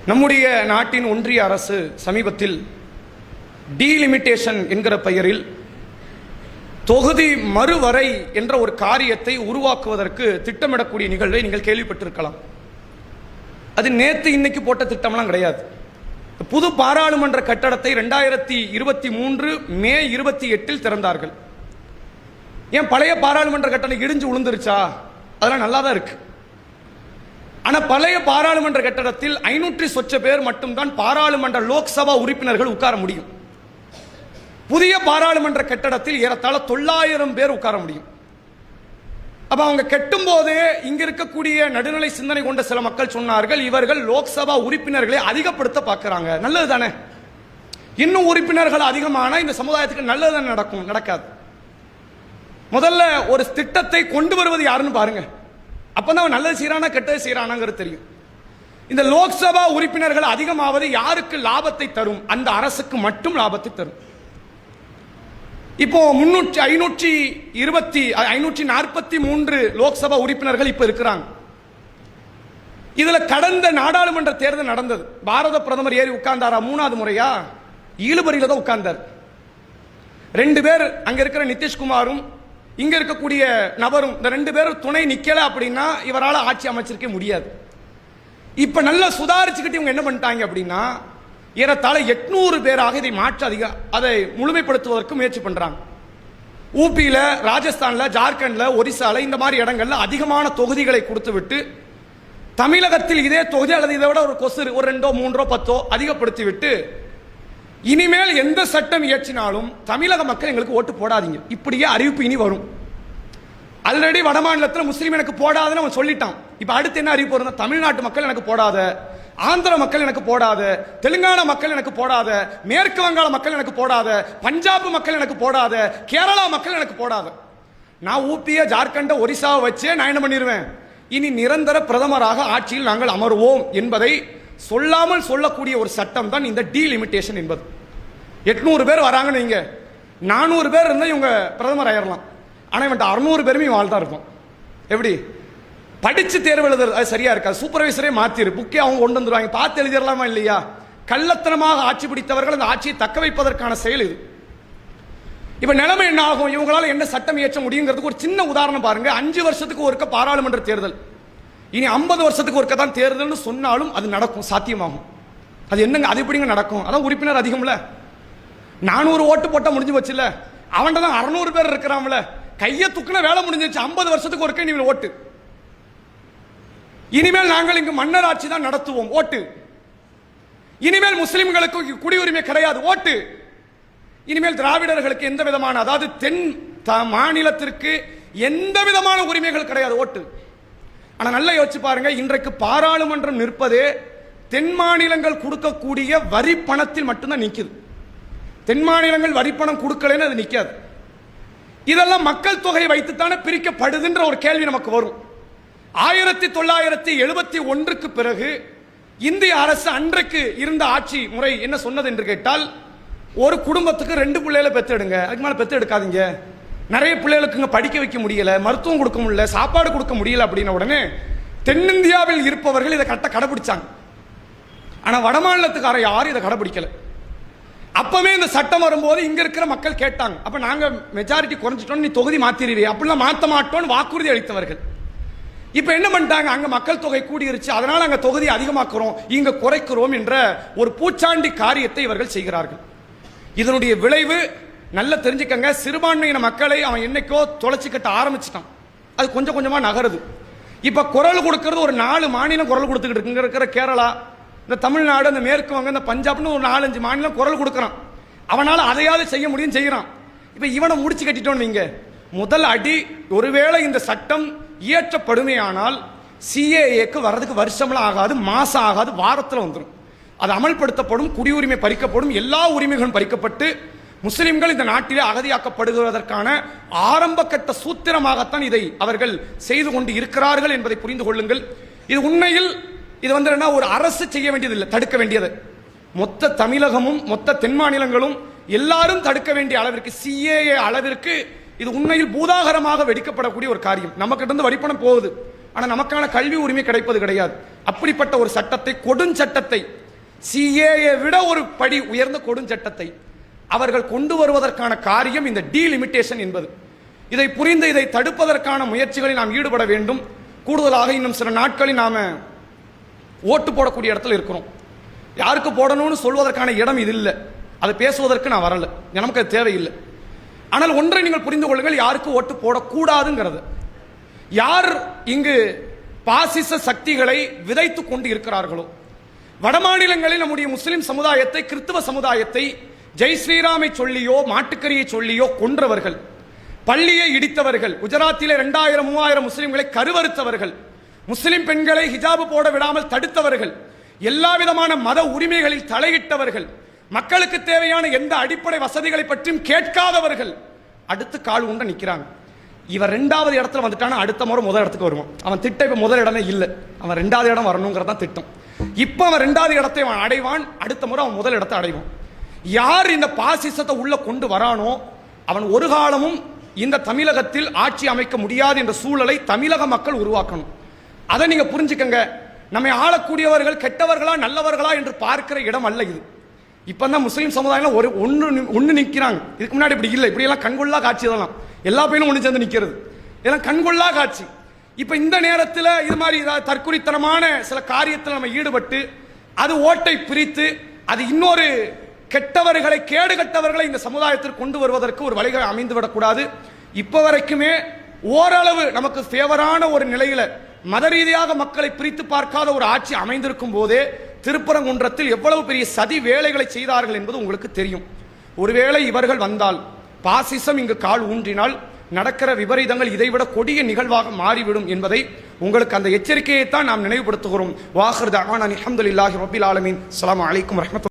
நம்முடைய நாட்டின் ஒன்றிய அரசு சமீபத்தில் டீலிமிட்டேஷன் என்கிற பெயரில் தொகுதி மறுவரை என்ற ஒரு காரியத்தை உருவாக்குவதற்கு திட்டமிடக்கூடிய நிகழ்வை நீங்கள் கேள்விப்பட்டிருக்கலாம். அது நேற்று இன்னைக்கு போட்ட திட்டம்லாம் கிடையாது. புது பாராளுமன்ற கட்டடத்தை 2023 மே 28 திறந்தார்கள். ஏன் பழைய பாராளுமன்ற கட்டடம் இடிஞ்சு விழுந்துருச்சா? அதெல்லாம் நல்லா தான் இருக்கு. ஆனால் பழைய பாராளுமன்ற கட்டடத்தில் 500 சொச்ச பேர் மட்டும்தான் பாராளுமன்ற லோக்சபா உறுப்பினர்கள் உட்கார முடியும். புதிய பாராளுமன்ற கட்டடத்தில் ஏறத்தாழ 900 பேர் உட்கார முடியும். அப்ப அவங்க கட்டும் போதே இங்க இருக்கக்கூடிய நடுநிலை சிந்தனை கொண்ட சில மக்கள் சொன்னார்கள், இவர்கள் லோக்சபா உறுப்பினர்களை அதிகப்படுத்த பார்க்கிறாங்க. நல்லது தானே? இன்னும் உறுப்பினர்கள் அதிகமான இந்த சமுதாயத்துக்கு நல்லது தானே நடக்கும்? நடக்காது. முதல்ல ஒரு திட்டத்தை கொண்டு வருவது யாருன்னு பாருங்க. அப்பதான் நல்லது செய்யறானா கெட்டது செய்யறானாங்கிறது தெரியும். இந்த லோக்சபா உறுப்பினர்கள் அதிகமாவது யாருக்கு லாபத்தை தரும்? அந்த அரசுக்கு மட்டும் லாபத்தை தரும். இப்போ 543 லோக்சபா உறுப்பினர்கள் இப்ப இருக்கிறாங்க. இதுல கடந்த நாடாளுமன்ற தேர்தல் நடந்தது. பாரத பிரதமர் ஏறி உட்கார்ந்தாரா? 3வது முறையா? இழுபறியில தான் உட்கார்ந்தார். 2 பேர் அங்க இருக்கிற நிதிஷ்குமாரும் இங்க இருக்கக்கூடிய நபரும், இந்த 2 பேரும் துணை நிக்கல அப்படின்னா இவரால் ஆட்சி அமைச்சிருக்க முடியாது. இப்ப நல்லா சுதாரிச்சுக்கிட்டு இவங்க என்ன பண்ணிட்டாங்க அப்படின்னா, ஏறத்தாழ 800 பேராக இதை மாற்ற அதை முழுமைப்படுத்துவதற்கு முயற்சி பண்றாங்க. ஊபியில, ராஜஸ்தான்ல, ஜார்க்கண்ட்ல, ஒரிசால இந்த மாதிரி இடங்கள்ல அதிகமான தொகுதிகளை கொடுத்து விட்டு தமிழகத்தில் இதே தொகுதி அல்லது இதை விட ஒரு கொசு ஒரு 2, 3, 10 அதிகப்படுத்தி விட்டு இனிமேல் எந்த சட்டம் இயற்றினாலும் தமிழக மக்கள் எங்களுக்கு ஓட்டு போடாதீங்க, இப்படியே அறிவிப்பு இனி வரும். ஆல்ரெடி வடமாநிலத்தில் முஸ்லீம் எனக்கு போடாதுன்னு அவன் சொல்லிட்டான். இப்ப அடுத்து என்ன அறிவிப்பு வரும்? தமிழ்நாட்டு மக்கள் எனக்கு போடாத, ஆந்திர மக்கள் எனக்கு போடாத, தெலுங்கானா மக்கள் எனக்கு போடாத, மேற்கு வங்காள மக்கள் எனக்கு போடாத, பஞ்சாப் மக்கள் எனக்கு போடாத, கேரளா மக்கள் எனக்கு போடாத. நான் ஊபிய, ஜார்க்கண்ட, ஒரிசாவை வச்சே நான் என்ன பண்ணிடுவேன், இனி நிரந்தர பிரதமராக ஆட்சியில் நாங்கள் அமர்வோம் என்பதை சொல்லாமல் சொல்லக்கூடிய ஒரு சட்டம் தான் இந்த டீலிமிட்டேஷன் என்பது. 800 பேர் வராங்கன்னு வைங்க, 400 பேர் இருந்தா இவங்க பிரதமர் ஆயிரலாம். ஆனா இவன் 600 பேருமே வாழ்தான் இருக்கும். எப்படி படிச்சு தேர்வு எழுதுறது? அது சரியா இருக்கா? சூப்பர்வைசரே மாத்திரு, புக்கே அவங்க கொண்டு வந்துருவாங்க, பார்த்து எழுதிடலாமா இல்லையா? கள்ளத்தனமாக ஆட்சி பிடித்தவர்கள் அந்த ஆட்சியை தக்க வைப்பதற்கான செயல் இது. இப்ப நிலைமை என்ன ஆகும்? இவங்களால என்ன சட்டம் இயற்ற முடியுங்கிறதுக்கு ஒரு சின்ன உதாரணம் பாருங்க. 5 வருஷத்துக்கு ஒருக்க பாராளுமன்ற தேர்தல், இனி 50 வருஷத்துக்கு ஒருக்க தான் தேர்தல்னு சொன்னாலும் அது நடக்கும், சாத்தியமாகும். அது என்னங்க? அது எப்படிங்க நடக்கும்? அதான் உறுப்பினர் அதிகம்ல, 400 ஓட்டு போட்டா முடிஞ்சு வச்சுல, அவன்கிட்ட தான் 600 பேர் இருக்கிறான்ல, கையை துக்குன வேலை முடிஞ்சிச்சு. 50 வருஷத்துக்கு ஒருக்க நீ ஓட்டு. இனிமேல் நாங்கள் இங்கு மன்னர் ஆட்சி தான் நடத்துவோம், ஓட்டு. இனிமேல் முஸ்லிம்களுக்கு குடியுரிமை கிடையாது, ஓட்டு. இனிமேல் திராவிடர்களுக்கு எந்த விதமான, அதாவது தென் மாநிலத்திற்கு எந்த விதமான உரிமைகள் கிடையாது, ஓட்டு. ஆனா நல்லா யோசிச்சு பாருங்க, இன்றைக்கு பாராளுமன்றம் நிற்பதே தென் மாநிலங்கள் கொடுக்கக்கூடிய வரி பணத்தில் மட்டும்தான் நிற்குது. தென் மாநிலங்கள் வரி பணம் கொடுக்கலன்னு அது நிற்காது. இதெல்லாம் மக்கள் தொகையை வைத்துத்தானே பிரிக்கப்படுதுன்ற ஒரு கேள்வி நமக்கு வரும். 1971க்கு பிறகு இந்திய அரசு அன்றைக்கு இருந்த ஆட்சி முறை என்ன சொன்னது என்று கேட்டால், ஒரு குடும்பத்துக்கு 2 பிள்ளைகளை பெத்தெடுங்க, அதுக்கு மேல பெத்து எடுக்காதீங்க. நிறைய பிள்ளைகளுக்கு படிக்க வைக்க முடியல, மருத்துவம் கொடுக்க முடியல, சாப்பாடு கொடுக்க முடியல அப்படின்ன உடனே தென்னிந்தியாவில் இருப்பவர்கள் இதை கரெக்டாக கடைபிடிச்சாங்க. ஆனா வடமாநிலத்துக்கார யாரும் இதை கடைபிடிக்கல. அப்பவே இந்த சட்டம் வரும்போது இங்க இருக்கிற மக்கள் கேட்டாங்க, அப்ப நாங்க மெஜாரிட்டி குறைஞ்சிட்டோம், நீ தொகுதி மாத்திருவே, அப்படிலாம் மாத்த மாட்டோம்னு வாக்குறுதி அளித்தவர்கள் இப்ப என்ன பண்ணிட்டாங்க, அங்க மக்கள் தொகை கூடிருச்சு, அதனால அங்க தொகுதி அதிகமாக்குறோம், இங்க குறைக்கிறோம் என்ற ஒரு பூச்சாண்டி காரியத்தை இவர்கள் செய்கிறார்கள். இதனுடைய விளைவு நல்ல தெரிஞ்சுக்கங்க, சிறுபான்மையின மக்களை அவன் என்னைக்கோ தொலைச்சிக்கிட்ட ஆரம்பிச்சிட்டான். அது கொஞ்சம் கொஞ்சமா நகருது. இப்ப குரல் கொடுக்கிறது ஒரு 4 மாநிலம் குரல் கொடுத்துக்கிட்டு இருக்கு. இருக்கிற கேரளா, இந்த தமிழ்நாடு, இந்த மேற்கு வங்க, இந்த பஞ்சாப்னு ஒரு 4-5 மாநிலம் குரல் கொடுக்கறான். அவனால அதையாவது செய்ய முடியும், செய்யறான். இப்ப இவனை முடிச்சு கட்டிட்டோம். நீங்க முதல் அடி, ஒருவேளை இந்த சட்டம் இயற்றப்படுமையானால் சிஏஏக்கு வர்றதுக்கு வருஷம்லாம் ஆகாது, மாசம் ஆகாது, வாரத்தில் வந்துடும். அது அமல்படுத்தப்படும், குடியுரிமை பறிக்கப்படும், எல்லா உரிமைகளும் பறிக்கப்பட்டு முஸ்லிம்கள் இந்த நாட்டிலே அகதியாக்கப்படுவதற்கான ஆரம்ப கட்ட சூத்திரமாகத்தான் இதை அவர்கள் செய்து கொண்டு இருக்கிறார்கள் என்பதை புரிந்து கொள்ளுங்கள். இது உண்மையில் இது ஒரு அரசு செய்ய வேண்டியதில்லை, தடுக்க வேண்டியது மொத்த தமிழகமும் மொத்த தென் மாநிலங்களும் எல்லாரும் தடுக்க வேண்டிய அளவிற்கு, சிஏஏ அளவிற்கு இது உண்மையில் பூதாகரமாக வெடிக்கப்படக்கூடிய ஒரு காரியம். நம்ம கிட்ட இருந்து வரிப்பணம் போகுது, ஆனா நமக்கான கல்வி உரிமை கிடைப்பது கிடையாது. அப்படிப்பட்ட ஒரு சட்டத்தை, கொடுஞ்சட்டத்தை, சிஏஏ விட ஒரு படி உயர்ந்த கொடுஞ்சட்டத்தை அவர்கள் கொண்டு வருவதற்கான காரியம் இந்த டீலிமிட்டேஷன் என்பது. இதை புரிந்து இதை தடுப்பதற்கான முயற்சிகளில் நாம் ஈடுபட வேண்டும். கூடுதலாக இன்னும் சில நாட்களில் நாம ஓட்டு போடக்கூடிய இடத்துல இருக்கிறோம். யாருக்கு போடணும்னு சொல்வதற்கான இடம் இது இல்லை, அதை பேசுவதற்கு நான் வரல, நமக்கு அது தேவையில்லை. ஆனால் ஒன்றை நீங்கள் புரிந்து கொள்ளுங்கள், யாருக்கு ஓட்டு போடக்கூடாதுங்கிறது. யார் இங்கு பாசிச சக்திகளை விதைத்துக் கொண்டு இருக்கிறார்களோ, வடமாநிலங்களில் நம்முடைய முஸ்லிம் சமுதாயத்தை, கிறிஸ்துவ சமுதாயத்தை ஜெய் ஸ்ரீராமை சொல்லியோ மாட்டுக்கரியை சொல்லியோ கொன்றவர்கள், பள்ளியை இடித்தவர்கள், குஜராத்திலே 2000-3000 முஸ்லிம்களை கருவறுத்தவர்கள், முஸ்லிம் பெண்களை ஹிஜாபு போட விடாமல் தடுத்தவர்கள், எல்லா விதமான மத உரிமைகளில் தலையிட்டவர்கள், மக்களுக்கு தேவையான எந்த அடிப்படை வசதிகளை பற்றியும் கேட்காதவர்கள் அடுத்து கால் உண்ட நிக்கிறாங்க. இவர் 2வது இடத்துல வந்துட்டானா அடுத்த முறை முதல் இடத்துக்கு வருவான். அவன் திட்டம் இப்ப முதல் இடமே இல்லை, அவன் 2வது இடம் வரணுங்கிறதா திட்டம். இப்ப அவன் 2வது இடத்தை அவன் அடைவான், அடுத்த முறை அவன் முதல் இடத்தை அடைவான். யார் இந்த பாசிசத்தை உள்ள கொண்டு வரானோ அவன் ஒரு காலமும் இந்த தமிழகத்தில் ஆட்சி அமைக்க முடியாது என்ற சூழலை தமிழக மக்கள் உருவாக்கணும். அதை நீங்க புரிஞ்சுக்கங்க. நம்மை ஆளக்கூடியவர்கள் கெட்டவர்களா நல்லவர்களா என்று பார்க்கிற இடம் அல்ல இது. இப்பதான் முஸ்லீம் சமுதாயம் ஒன்னு நிக்கிறாங்க. இதுக்கு முன்னாடி இப்படி இல்லை, இப்படி எல்லாம் கண்கொள்ளா காட்சி, இதெல்லாம் எல்லா பையனும் ஒண்ணு சேர்ந்து நிக்கிறது, இதெல்லாம் கண்கொள்ளா காட்சி. இப்ப இந்த நேரத்தில் இது மாதிரி தற்குறித்தனமான சில காரியத்தில் நம்ம ஈடுபட்டு அது ஓட்டை பிரித்து அது இன்னொரு கெட்டவர்களை, கேடு கெட்டவர்களை இந்த சமுதாயத்திற்கு கொண்டு வருவதற்கு ஒரு வழிகள் அமைந்து விடக்கூடாது. இப்ப வரைக்குமே ஓரளவு நமக்கு ஃபேவரான ஒரு நிலையில மத ரீதியாக மக்களை பிரித்து பார்க்காத ஒரு ஆட்சி அமைந்திருக்கும் போதே திருப்பரங்குன்றத்தில் எவ்வளவு பெரிய சதி வேலைகளை செய்தார்கள் என்பது உங்களுக்கு தெரியும். ஒருவேளை இவர்கள் வந்தால், பாசிசம் இங்கு கால் ஊன்றினால் நடக்கிற விபரீதங்கள் இதைவிட கொடிய நிகழ்வாக மாறிவிடும் என்பதை உங்களுக்கு அந்த எச்சரிக்கையை தான் நாம் நினைவுபடுத்துகிறோம். வாஹிர் தஅவானா அல்ஹம்துலில்லாஹி ரப்பில் ஆலமீன். அஸ்ஸலாமு அலைக்கும் வரஹ்மத்துல்லாஹி.